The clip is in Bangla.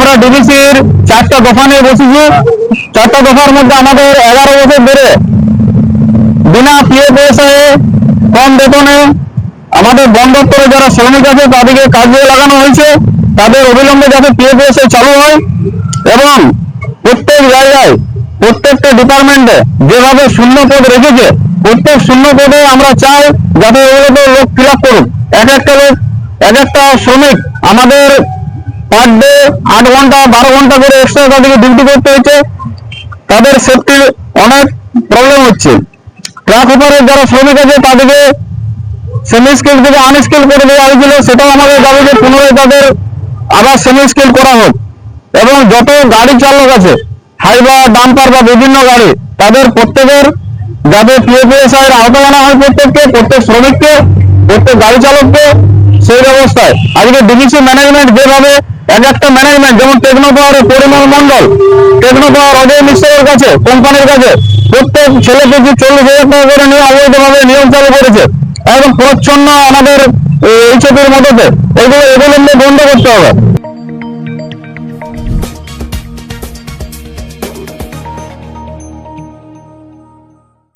আমরা ডিবিসির 4টা দফা নিয়ে বসেছি। 4টা দফার মধ্যে আমাদের 11 বছর ধরে বিনা পিএফএসে কম বেতনে আমাদের বন দপ্তরে যারা শ্রমিক আছে তাদেরকে কাজে লাগানো হয়েছে। তাদের অবিলম্বে যাতে পিএফএসে চালু হয় এবং প্রত্যেক জায়গায় প্রত্যেকটা ডিপার্টমেন্টে যেভাবে শূন্য পদ রেখেছে প্রত্যেক শূন্য পদে আমরা চাই যাতে ওগুলোকে লোক ফিল আপ করুক। এক একটা লোক এক একটা শ্রমিক আমাদের পার ডে 8 ঘন্টা 12 ঘন্টা করে এক্সট্রা তাদেরকে ডিউটি করতে হচ্ছে। তাদের সেফটির অনেক প্রবলেম হচ্ছে। ট্রাক অপারের যারা শ্রমিক আছে তাদেরকে সেমি স্কিল থেকে আনস্কিল করে দেওয়া হয়েছিল, সেটাও আমাদের দাবি যে পুনরায় তাদের আবার সেমি স্কিল করা হোক। এবং যত গাড়ি চালক আছে হাইবার ডাম্পার বা বিভিন্ন গাড়ি তাদের প্রত্যেকের যাতে পিএফএসআই এর আওতায় আনা হয় প্রত্যেক শ্রমিককে প্রত্যেক গাড়ি চালককে সেই ব্যবস্থায় আজকে ডিবিসি ম্যানেজমেন্ট যেভাবে এক একটা ম্যানেজমেন্ট যেমন টেকনোপাওয়ারের পরিমল মন্ডল টেকনোপাওয়ার অজয় মিশ্রের কাছে কোম্পানির কাছে প্রত্যেক ছেলে থেকে 40,000 টাকা করে নিয়ে অবৈধভাবে নিয়ম চালু করেছে এবং প্রচ্ছন্ন আমাদের এইচপির মদতে এগুলো বন্ধ করতে হবে।